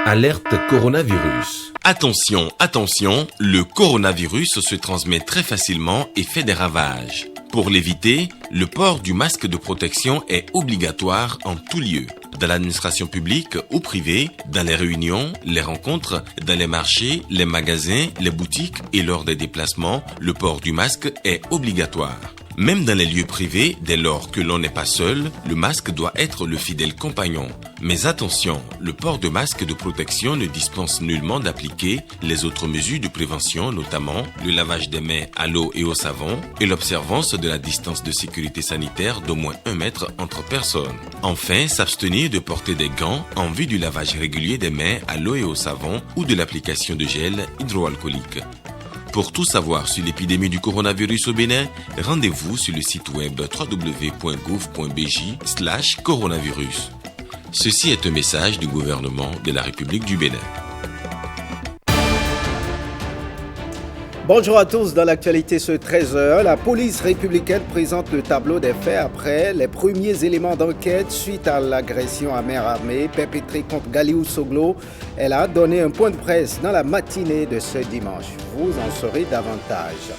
Alerte coronavirus. Attention, attention, le coronavirus se transmet très facilement et fait des ravages. Pour l'éviter, le port du masque de protection est obligatoire en tout lieu. Dans l'administration publique ou privée, dans les réunions, les rencontres, dans les marchés, les magasins, les boutiques et lors des déplacements, le port du masque est obligatoire. Même dans les lieux privés, dès lors que l'on n'est pas seul, le masque doit être le fidèle compagnon. Mais attention, le port de masque de protection ne dispense nullement d'appliquer les autres mesures de prévention, notamment le lavage des mains à l'eau et au savon et l'observance de la distance de sécurité sanitaire d'au moins 1 mètre entre personnes. Enfin, s'abstenir de porter des gants en vue du lavage régulier des mains à l'eau et au savon ou de l'application de gel hydroalcoolique. Pour tout savoir sur l'épidémie du coronavirus au Bénin, rendez-vous sur le site web www.gouv.bj/coronavirus. Ceci est un message du gouvernement de la République du Bénin. Bonjour à tous, dans l'actualité ce 13h, la police républicaine présente le tableau des faits après les premiers éléments d'enquête suite à l'agression à main armée perpétrée contre Galiou Soglo. Elle a donné un point de presse dans la matinée de ce dimanche. Vous en saurez davantage.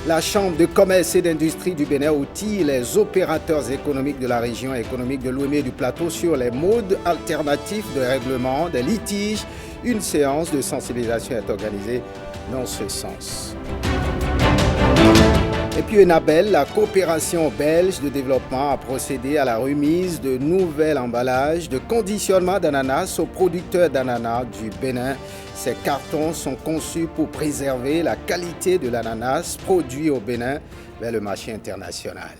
La Chambre de commerce et d'industrie du Bénin outille les opérateurs économiques de la région économique de l'Ouémé et du Plateau sur les modes alternatifs de règlement des litiges. Une séance de sensibilisation est organisée dans ce sens. Et puis Enabel, la coopération belge de développement a procédé à la remise de nouveaux emballages de conditionnement d'ananas aux producteurs d'ananas du Bénin. Ces cartons sont conçus pour préserver la qualité de l'ananas produit au Bénin vers le marché international.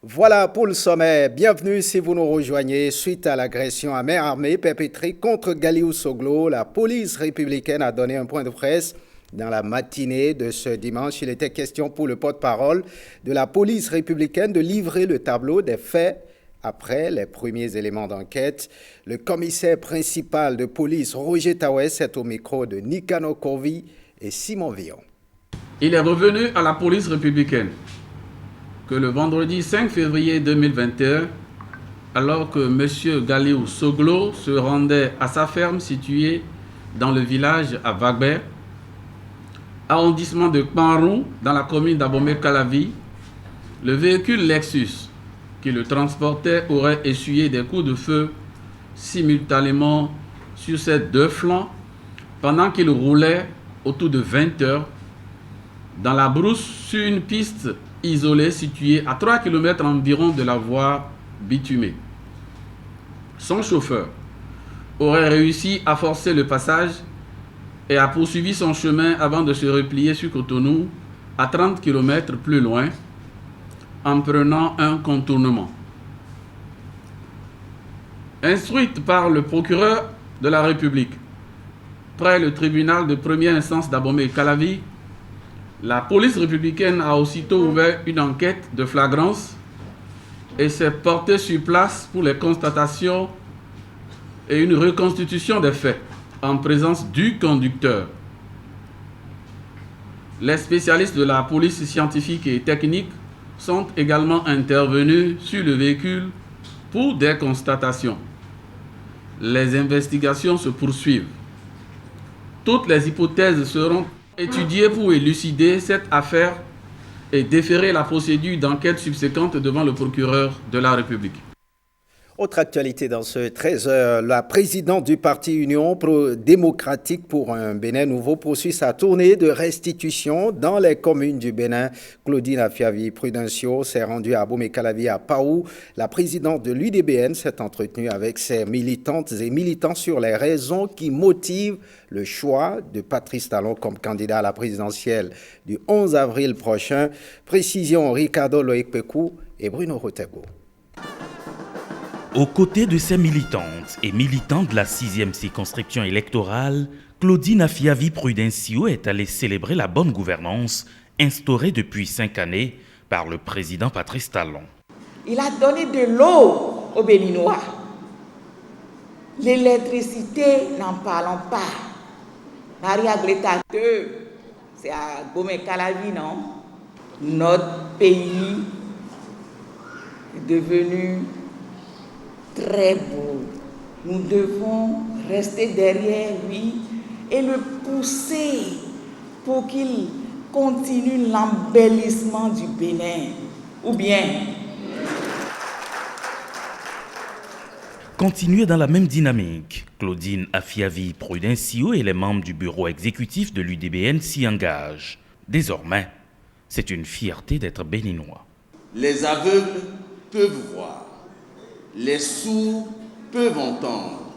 Voilà pour le sommet. Bienvenue si vous nous rejoignez. Suite à l'agression à main armée perpétrée contre Galiou Soglo, la police républicaine a donné un point de presse dans la matinée de ce dimanche. Il était question pour le porte-parole de la police républicaine de livrer le tableau des faits après les premiers éléments d'enquête. Le commissaire principal de police, Roger Tawès, est au micro de Nikano Corvi et Simon Villon. Il est revenu à la police républicaine que le vendredi 5 février 2021, alors que M. Galiou Soglo se rendait à sa ferme située dans le village à Vagbert, arrondissement de Kpanrou, dans la commune d'Abomey-Calavi, le véhicule Lexus qui le transportait aurait essuyé des coups de feu simultanément sur ses deux flancs pendant qu'il roulait autour de 20 heures dans la brousse sur une piste isolée située à 3 km environ de la voie bitumée. Son chauffeur aurait réussi à forcer le passage et a poursuivi son chemin avant de se replier sur Cotonou à 30 km plus loin en prenant un contournement. Instruite par le procureur de la République près le tribunal de première instance d'Abomey-Calavi, la police républicaine a aussitôt ouvert une enquête de flagrance et s'est portée sur place pour les constatations et une reconstitution des faits en présence du conducteur. Les spécialistes de la police scientifique et technique sont également intervenus sur le véhicule pour des constatations. Les investigations se poursuivent. Toutes les hypothèses seront étudiées pour élucider cette affaire et déférer la procédure d'enquête subséquente devant le procureur de la République. Autre actualité dans ce 13h, la présidente du parti Union démocratique pour un Bénin nouveau poursuit sa tournée de restitution dans les communes du Bénin. Claudine Afiavi Prudencio s'est rendue à Abomey-Calavi à Paou. La présidente de l'UDBN s'est entretenue avec ses militantes et militants sur les raisons qui motivent le choix de Patrice Talon comme candidat à la présidentielle du 11 avril prochain. Précision Ricardo Loïc-Pekou et Bruno Rotego. Aux côtés de ses militantes et militants de la 6e circonscription électorale, Claudine Afiavi Prudencio est allée célébrer la bonne gouvernance instaurée depuis 5 années par le président Patrice Talon. Il a donné de l'eau aux Béninois. L'électricité, n'en parlons pas. Maria Gleta 2, c'est à Abomey-Calavi, non? Notre pays est devenu très beau. Nous devons rester derrière lui et le pousser pour qu'il continue l'embellissement du Bénin. Ou bien continuer dans la même dynamique. Claudine Afiavi Prudencio et les membres du bureau exécutif de l'UDBN s'y engagent. Désormais, c'est une fierté d'être béninois. Les aveugles peuvent voir, les sourds peuvent entendre.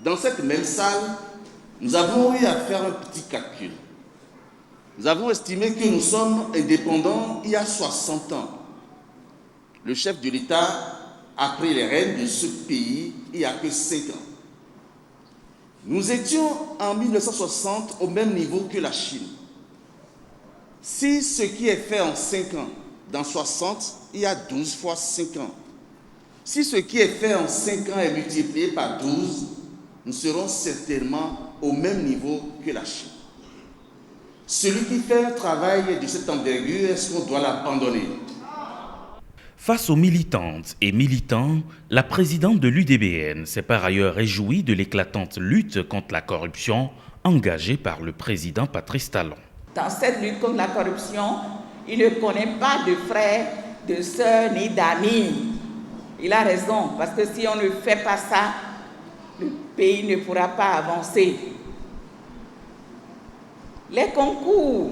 Dans cette même salle, nous avons eu à faire un petit calcul. Nous avons estimé que nous sommes indépendants il y a 60 ans. Le chef de l'État a pris les rênes de ce pays il n'y a que 5 ans. Nous étions en 1960 au même niveau que la Chine. Si ce qui est fait en 5 ans, dans 60, il y a 12 fois 5 ans. Si ce qui est fait en 5 ans est multiplié par 12, nous serons certainement au même niveau que la Chine. Celui qui fait un travail de cette envergure, est-ce qu'on doit l'abandonner? Face aux militantes et militants, la présidente de l'UDBN s'est par ailleurs réjouie de l'éclatante lutte contre la corruption engagée par le président Patrice Talon. dans cette lutte contre la corruption, il ne connaît pas de frères, de sœurs ni d'amis. Il a raison, parce que si on ne fait pas ça, le pays ne pourra pas avancer. Les concours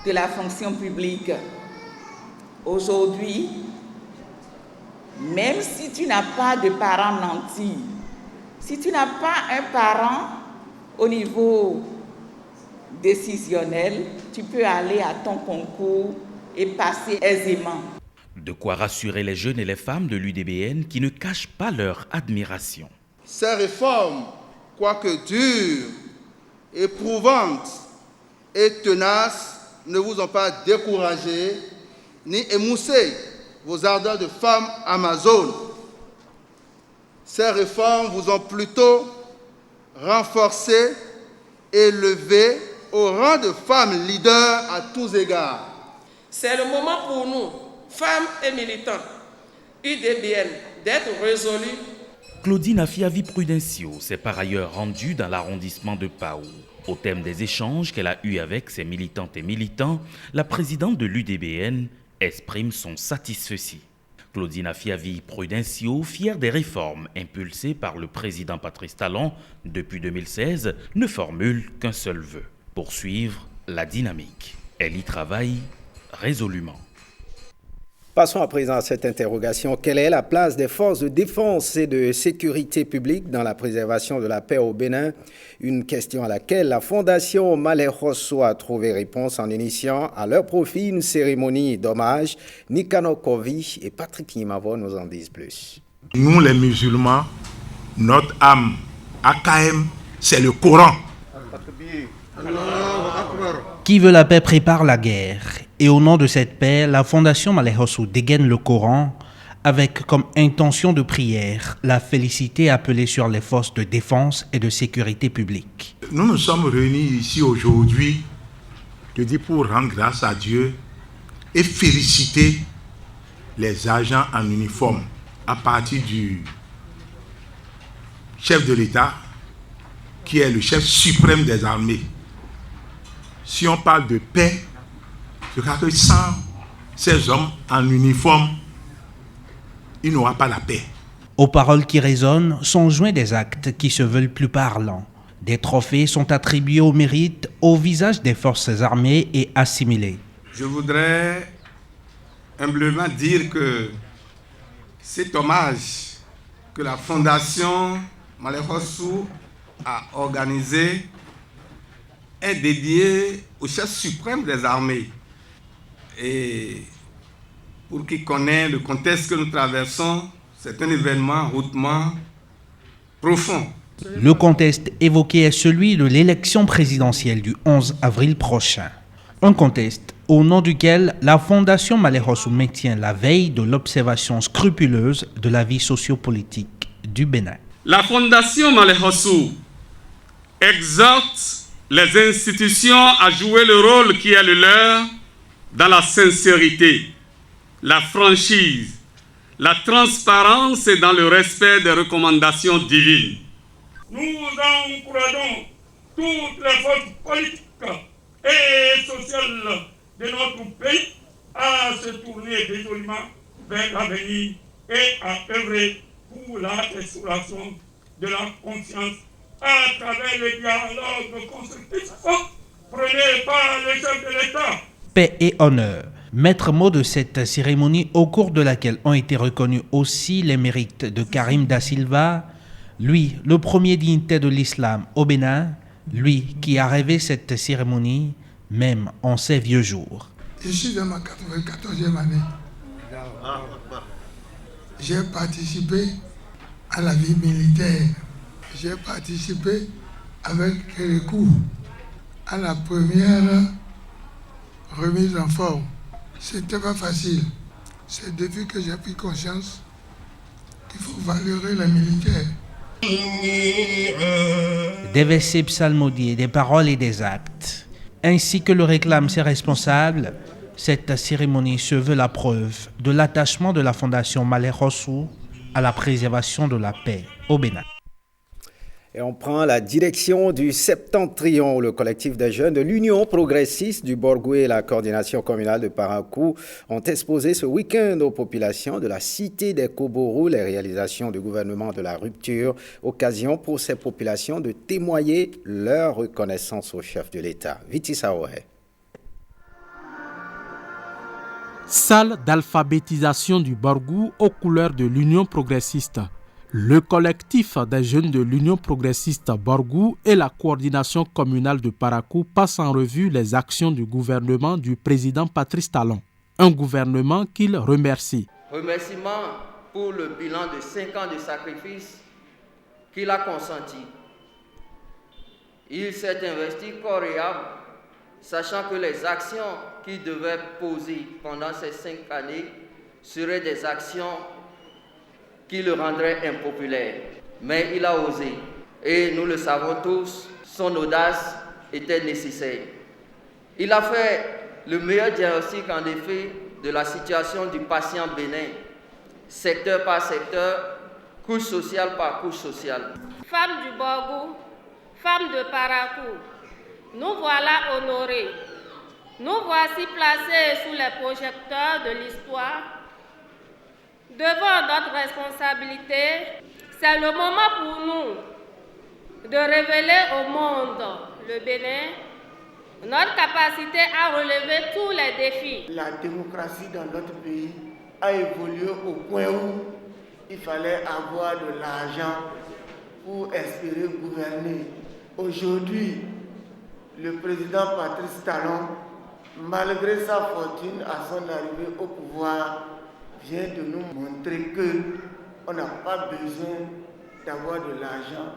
de la fonction publique, aujourd'hui, même si tu n'as pas de parents nantis, si tu n'as pas un parent au niveau décisionnel, tu peux aller à ton concours et passer aisément. De quoi rassurer les jeunes et les femmes de l'UDBN qui ne cachent pas leur admiration. Ces réformes, quoique dures, éprouvantes et tenaces, ne vous ont pas découragé ni émoussé vos ardeurs de femmes amazones. Ces réformes vous ont plutôt renforcé et élevé au rang de femmes leaders à tous égards. C'est le moment pour nous, femmes et militants, UDBN, d'être résolus. Claudine Afiavi Prudencio s'est par ailleurs rendue dans l'arrondissement de Pau. Au thème des échanges qu'elle a eus avec ses militantes et militants, la présidente de l'UDBN exprime son satisfecit. Claudine Afiavi Prudencio, fière des réformes impulsées par le président Patrice Talon depuis 2016, ne formule qu'un seul vœu: poursuivre la dynamique. Elle y travaille résolument. Passons à présent à cette interrogation. Quelle est la place des forces de défense et de sécurité publique dans la préservation de la paix au Bénin? Une question à laquelle la Fondation Malais Rosso a trouvé réponse en initiant à leur profit une cérémonie d'hommage. Nikano Kovi et Patrick Nimavo nous en disent plus. Nous les musulmans, notre âme, AKM, c'est le Coran. Qui veut la paix prépare la guerre. Et au nom de cette paix, la Fondation Malais Rosso dégaine le Coran avec comme intention de prière la félicité appelée sur les forces de défense et de sécurité publique. Nous nous sommes réunis ici aujourd'hui, je dis pour rendre grâce à Dieu et féliciter les agents en uniforme à partir du chef de l'État qui est le chef suprême des armées. Si on parle de paix, je crois que sans ces hommes en uniforme, il n'y aura pas la paix. Aux paroles qui résonnent sont joints des actes qui se veulent plus parlants. Des trophées sont attribués au mérite au visage des forces armées et assimilées. Je voudrais humblement dire que cet hommage que la Fondation Malais Rosso a organisé est dédié au chef suprême des armées. Et pour qui connaît le contexte que nous traversons, c'est un événement hautement profond. Le contexte évoqué est celui de l'élection présidentielle du 11 avril prochain. Un contexte au nom duquel la Fondation Malais Rosso maintient la veille de l'observation scrupuleuse de la vie sociopolitique du Bénin. La Fondation Malais Rosso exhorte les institutions à jouer le rôle qui est le leur dans la sincérité, la franchise, la transparence et dans le respect des recommandations divines. Nous encourageons toutes les forces politiques et sociales de notre pays à se tourner résolument vers l'avenir et à œuvrer pour la restauration de la conscience à travers le dialogue constructif prôné par le chef de l'État. Paix et honneur. Maître mot de cette cérémonie au cours de laquelle ont été reconnus aussi les mérites de Karim Da Silva, lui, le premier dignitaire de l'islam au Bénin, lui qui a rêvé cette cérémonie même en ses vieux jours. Je suis dans ma 94e année. J'ai participé à la vie militaire. J'ai participé avec Kérékou à la première remise en forme. C'était pas facile. C'est depuis que j'ai pris conscience qu'il faut valoriser les militaires. Des versets psalmodiés, des paroles et des actes, ainsi que le réclament ses responsables, cette cérémonie se veut la preuve de l'attachement de la Fondation Malais Rossou à la préservation de la paix au Bénin. Et on prend la direction du Septentrion. Le collectif des jeunes de l'Union progressiste du Borgou et la coordination communale de Parakou ont exposé ce week-end aux populations de la cité des Koborou les réalisations du gouvernement de la rupture, occasion pour ces populations de témoigner leur reconnaissance au chef de l'État. Viti Saoé. Salle d'alphabétisation du Borgou aux couleurs de l'Union progressiste. Le collectif des jeunes de l'Union progressiste Borgou et la coordination communale de Parakou passent en revue les actions du gouvernement du président Patrice Talon. Un gouvernement qu'il remercie. Remerciement pour le bilan de 5 ans de sacrifice qu'il a consenti. Il s'est investi corps et âme, sachant que les actions qu'il devait poser pendant ces 5 années seraient des actions qui le rendrait impopulaire. Mais il a osé. Et nous le savons tous, son audace était nécessaire. Il a fait le meilleur diagnostic en effet de la situation du patient bénin, secteur par secteur, couche sociale par couche sociale. Femmes du Borgou, femmes de Parakou, nous voilà honorés. Nous voici placés sous les projecteurs de l'histoire. Devant notre responsabilité, c'est le moment pour nous de révéler au monde, le Bénin, notre capacité à relever tous les défis. La démocratie dans notre pays a évolué au point où il fallait avoir de l'argent pour espérer gouverner. Aujourd'hui, le président Patrice Talon, malgré sa fortune à son arrivée au pouvoir, vient de nous montrer qu'on n'a pas besoin d'avoir de l'argent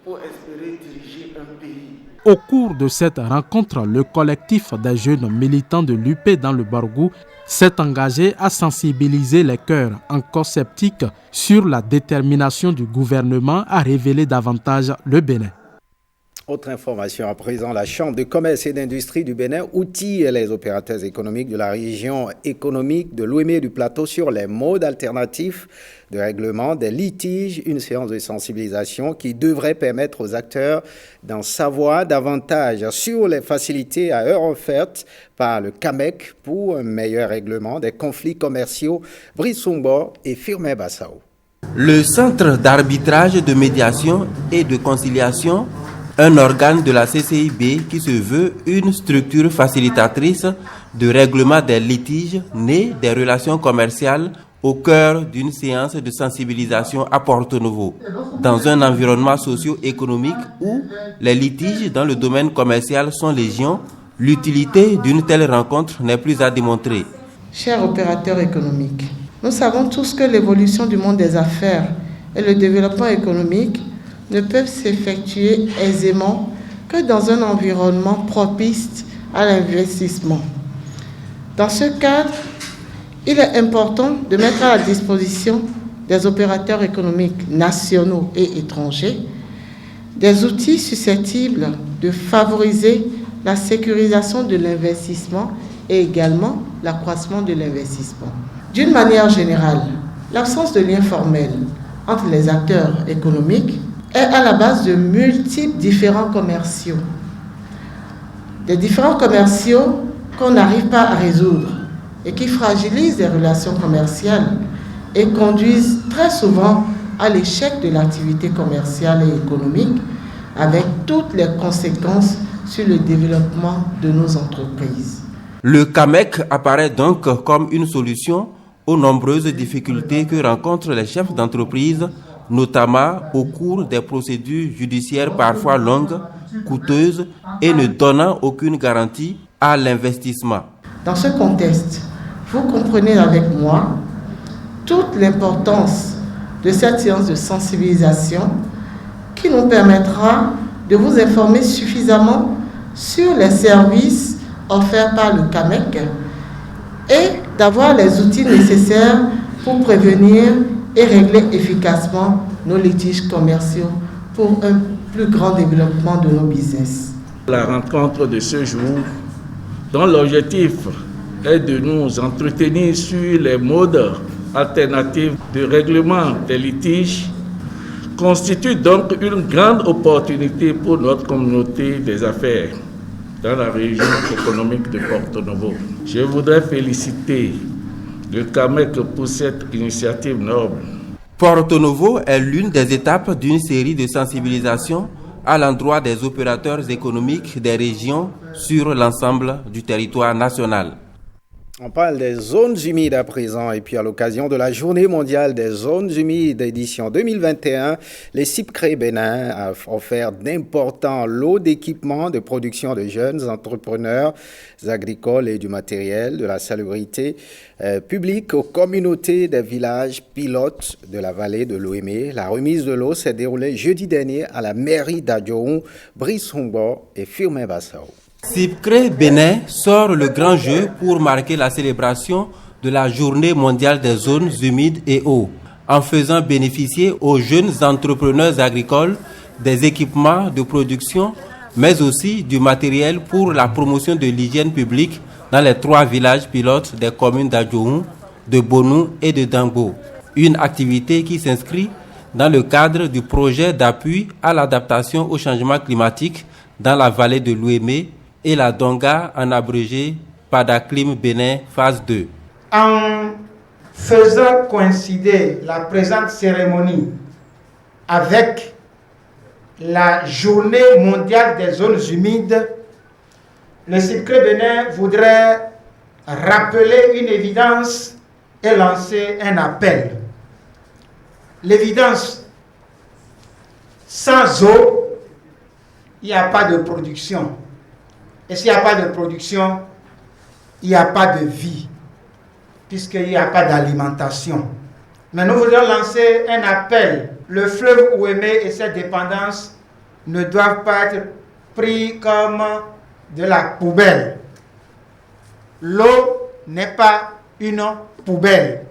pour espérer diriger un pays. Au cours de cette rencontre, le collectif des jeunes militants de l'UP dans le Borgou s'est engagé à sensibiliser les cœurs encore sceptiques sur la détermination du gouvernement à révéler davantage le Bénin. Autre information à présent, la Chambre de commerce et d'industrie du Bénin outille les opérateurs économiques de la région économique de Lomé du Plateau sur les modes alternatifs de règlement des litiges, une séance de sensibilisation qui devrait permettre aux acteurs d'en savoir davantage sur les facilités à eux offertes par le CAMEC pour un meilleur règlement des conflits commerciaux. Brice Sumbo et Firmin Bassao. Le Centre d'arbitrage, de médiation et de conciliation, un organe de la CCIB qui se veut une structure facilitatrice de règlement des litiges nés des relations commerciales au cœur d'une séance de sensibilisation à Porto Novo, dans un environnement socio-économique où les litiges dans le domaine commercial sont légion. L'utilité d'une telle rencontre n'est plus à démontrer. Chers opérateurs économiques, nous savons tous que l'évolution du monde des affaires et le développement économique ne peuvent s'effectuer aisément que dans un environnement propice à l'investissement. Dans ce cadre, il est important de mettre à la disposition des opérateurs économiques nationaux et étrangers des outils susceptibles de favoriser la sécurisation de l'investissement et également l'accroissement de l'investissement. D'une manière générale, L'absence de lien formel entre les acteurs économiques est à la base de multiples différends commerciaux. Des différends commerciaux qu'on n'arrive pas à résoudre et qui fragilisent les relations commerciales et conduisent très souvent à l'échec de l'activité commerciale et économique avec toutes les conséquences sur le développement de nos entreprises. Le CAMEC apparaît donc comme une solution aux nombreuses difficultés que rencontrent les chefs d'entreprise, notamment au cours des procédures judiciaires parfois longues, coûteuses et ne donnant aucune garantie à l'investissement. Dans ce contexte, vous comprenez avec moi toute l'importance de cette séance de sensibilisation qui nous permettra de vous informer suffisamment sur les services offerts par le CAMEC et d'avoir les outils nécessaires pour prévenir et régler efficacement nos litiges commerciaux pour un plus grand développement de nos business. La rencontre de ce jour, dont l'objectif est de nous entretenir sur les modes alternatifs de règlement des litiges, constitue donc une grande opportunité pour notre communauté des affaires dans la région économique de Porto Novo. Je voudrais féliciter le CAMEC pour cette initiative noble. Porto Novo est l'une des étapes d'une série de sensibilisations à l'endroit des opérateurs économiques des régions sur l'ensemble du territoire national. On parle des zones humides à présent et puis à l'occasion de la Journée mondiale des zones humides édition 2021, les CIPCRE Bénin a offert d'importants lots d'équipements de production de jeunes entrepreneurs agricoles et du matériel de la salubrité publique aux communautés des villages pilotes de la vallée de l'Ouémé. La remise de l'eau s'est déroulée jeudi dernier à la mairie d'Adjoun, Brice Humbo et Firmin Bassao. CIPCRE Bénin sort le grand jeu pour marquer la célébration de la Journée mondiale des zones humides et eaux, en faisant bénéficier aux jeunes entrepreneurs agricoles des équipements de production, mais aussi du matériel pour la promotion de l'hygiène publique dans les 3 villages pilotes des communes d'Adjoun, de Bonou et de Dangbo. Une activité qui s'inscrit dans le cadre du projet d'appui à l'adaptation au changement climatique dans la vallée de l'Ouémé et la Donga en abrégé Padaclim Bénin phase 2. En faisant coïncider la présente cérémonie avec la Journée mondiale des zones humides, le CIPCRE Bénin voudrait rappeler une évidence et lancer un appel. L'évidence, sans eau, il n'y a pas de production. Et s'il n'y a pas de production, il n'y a pas de vie, puisqu'il n'y a pas d'alimentation. Mais nous voulons lancer un appel. Le fleuve Ouémé et ses dépendances ne doivent pas être pris comme de la poubelle. L'eau n'est pas une poubelle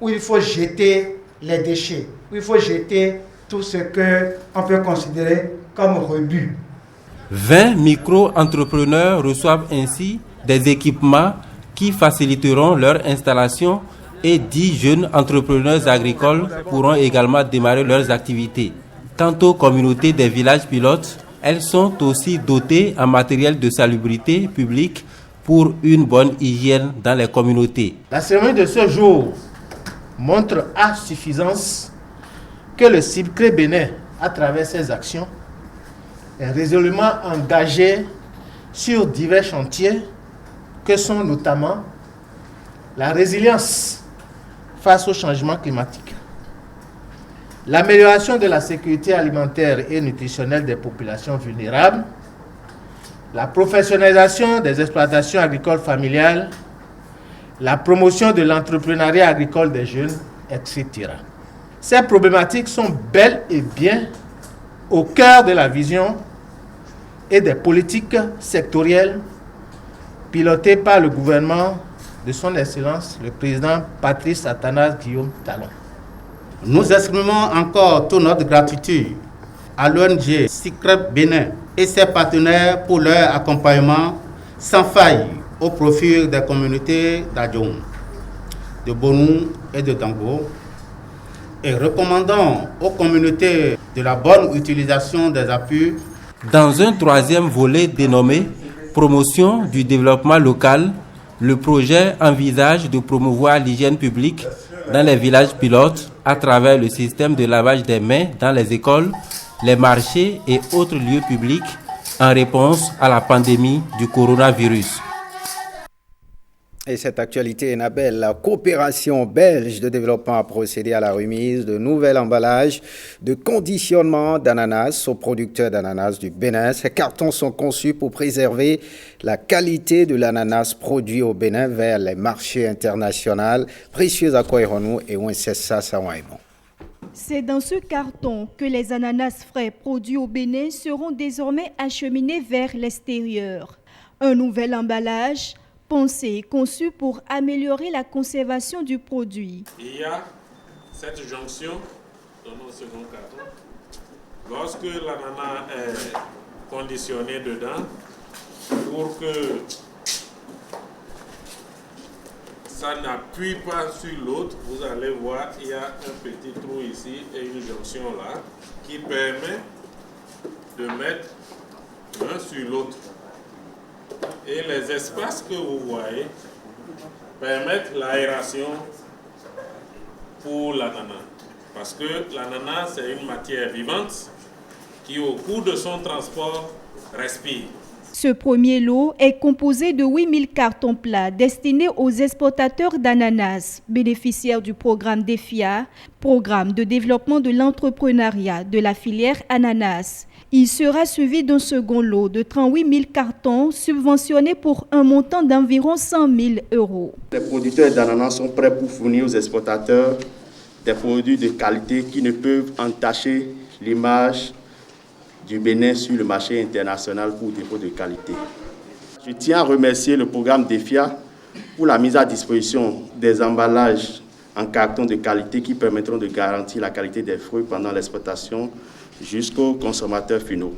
où il faut jeter les déchets, où il faut jeter tout ce qu'on peut considérer comme rebut. 20 micro-entrepreneurs reçoivent ainsi des équipements qui faciliteront leur installation et 10 jeunes entrepreneurs agricoles pourront également démarrer leurs activités. Quant aux communautés des villages pilotes, elles sont aussi dotées en matériel de salubrité publique pour une bonne hygiène dans les communautés. La cérémonie de ce jour montre à suffisance que le CIPCRE Bénin, à travers ses actions, est résolument engagé sur divers chantiers que sont notamment la résilience face au changement climatique, l'amélioration de la sécurité alimentaire et nutritionnelle des populations vulnérables, la professionnalisation des exploitations agricoles familiales, la promotion de l'entrepreneuriat agricole des jeunes, etc. Ces problématiques sont bel et bien au cœur de la vision et des politiques sectorielles pilotées par le gouvernement de son Excellence, le président Patrice Athanase Guillaume Talon. Nous exprimons encore toute notre gratitude à l'ONG CIPCRE Bénin et ses partenaires pour leur accompagnement sans faille au profit des communautés d'Adjoun, de Bonou et de Dangbo, et recommandons aux communautés de la bonne utilisation des appuis. Dans un troisième volet dénommé Promotion du développement local, le projet envisage de promouvoir l'hygiène publique dans les villages pilotes à travers le système de lavage des mains dans les écoles, les marchés et autres lieux publics en réponse à la pandémie du coronavirus. Et cette actualité, Enabel, la coopération belge de développement a procédé à la remise de nouveaux emballages de conditionnement d'ananas aux producteurs d'ananas du Bénin. Ces cartons sont conçus pour préserver la qualité de l'ananas produit au Bénin vers les marchés internationaux. Précieux à Koironou et Ouensessa Sawaïmon. C'est dans ce carton que les ananas frais produits au Bénin seront désormais acheminés vers l'extérieur. Un nouvel emballage pensé et conçu pour améliorer la conservation du produit. Il y a cette jonction dans mon second carton. Lorsque l'ananas est conditionné dedans, pour que ça n'appuie pas sur l'autre, vous allez voir, il y a un petit trou ici et une jonction là qui permet de mettre l'un sur l'autre. Et les espaces que vous voyez permettent l'aération pour l'ananas. Parce que l'ananas, c'est une matière vivante qui, au cours de son transport, respire. Ce premier lot est composé de 8000 cartons plats destinés aux exportateurs d'ananas, bénéficiaires du programme DEFIA, programme de développement de l'entrepreneuriat de la filière ananas. Il sera suivi d'un second lot de 38 000 cartons subventionnés pour un montant d'environ 100 000 €. Les producteurs d'ananas sont prêts pour fournir aux exportateurs des produits de qualité qui ne peuvent entacher l'image du Bénin sur le marché international pour défaut de qualité. Je tiens à remercier le programme DEFIA pour la mise à disposition des emballages en carton de qualité qui permettront de garantir la qualité des fruits pendant l'exportation jusqu'aux consommateurs finaux.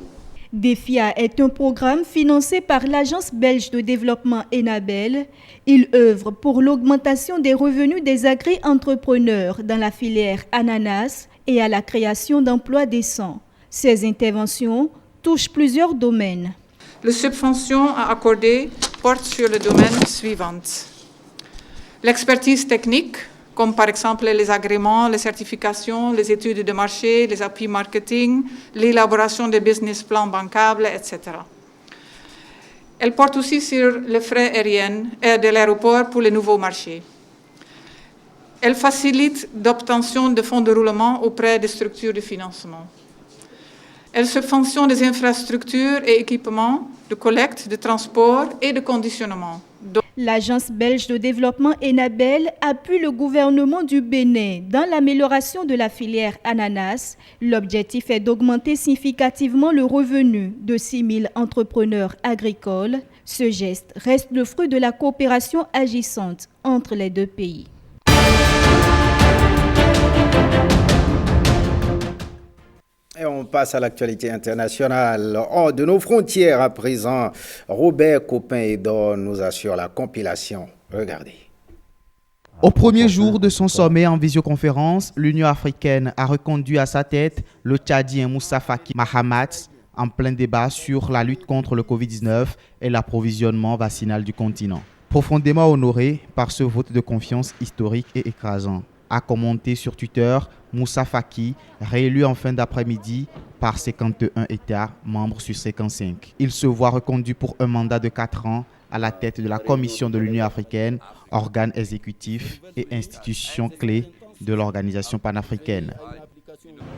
DEFIA est un programme financé par l'Agence belge de développement Enabel. Il œuvre pour l'augmentation des revenus des agri-entrepreneurs dans la filière ananas et à la création d'emplois décents. Ces interventions touchent plusieurs domaines. Les subventions accordées portent sur le domaine suivant. L'expertise technique, comme par exemple les agréments, les certifications, les études de marché, les appuis marketing, l'élaboration des business plans bancables, etc. Elle porte aussi sur les frais aériens de l'aéroport pour les nouveaux marchés. Elle facilite l'obtention de fonds de roulement auprès des structures de financement. Elle subventionne des infrastructures et équipements de collecte, de transport et de conditionnement. L'Agence belge de développement Enabel appuie le gouvernement du Bénin dans l'amélioration de la filière ananas. L'objectif est d'augmenter significativement le revenu de 6 000 entrepreneurs agricoles. Ce geste reste le fruit de la coopération agissante entre les deux pays. Et on passe à l'actualité internationale. Hors de nos frontières à présent, Robert Copin-Edor nous assure la compilation. Regardez. Au premier jour de son sommet en visioconférence, l'Union africaine a reconduit à sa tête le Tchadien Moussa Faki Mahamat en plein débat sur la lutte contre le Covid-19 et l'approvisionnement vaccinal du continent. Profondément honoré par ce vote de confiance historique et écrasant, a commenté sur Twitter Moussa Faki, réélu en fin d'après-midi par 51 États membres sur 55. Il se voit reconduit pour un mandat de 4 ans à la tête de la Commission de l'Union africaine, organe exécutif et institution clé de l'organisation panafricaine.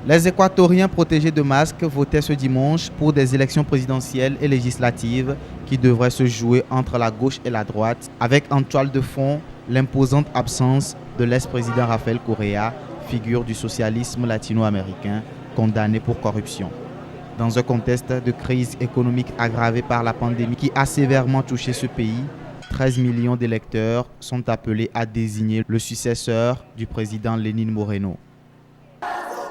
Les Équatoriens protégés de masques votaient ce dimanche pour des élections présidentielles et législatives qui devraient se jouer entre la gauche et la droite, avec en toile de fond l'imposante absence de l'ex-président Rafael Correa, figure du socialisme latino-américain, condamné pour corruption. Dans un contexte de crise économique aggravée par la pandémie qui a sévèrement touché ce pays, 13 millions d'électeurs sont appelés à désigner le successeur du président Lénine Moreno.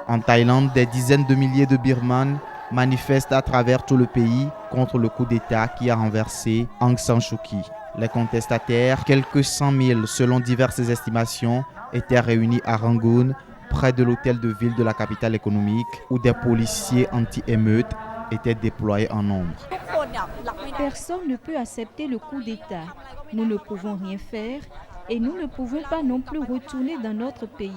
En Thaïlande, des dizaines de milliers de Birmanes manifestent à travers tout le pays contre le coup d'État qui a renversé Aung San Suu Kyi. Les contestataires, quelques 100 000 selon diverses estimations, étaient réunis à Rangoon près de l'hôtel de ville de la capitale économique où des policiers anti-émeutes étaient déployés en nombre. Personne ne peut accepter le coup d'État. Nous ne pouvons rien faire et nous ne pouvons pas non plus retourner dans notre pays.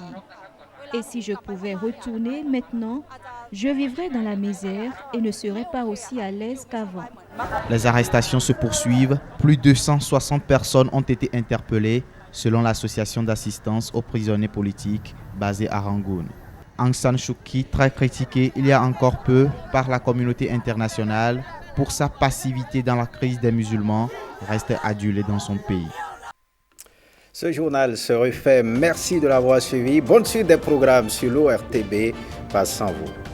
Et si je pouvais retourner maintenant, je vivrais dans la misère et ne serais pas aussi à l'aise qu'avant. Les arrestations se poursuivent. Plus de 160 personnes ont été interpellées selon l'association d'assistance aux prisonniers politiques basée à Rangoon. Aung San Suu Kyi, très critiqué il y a encore peu par la communauté internationale pour sa passivité dans la crise des musulmans, reste adulé dans son pays. Ce journal se refait. Merci de l'avoir suivi. Bonne suite des programmes sur l'ORTB. Passe sans vous.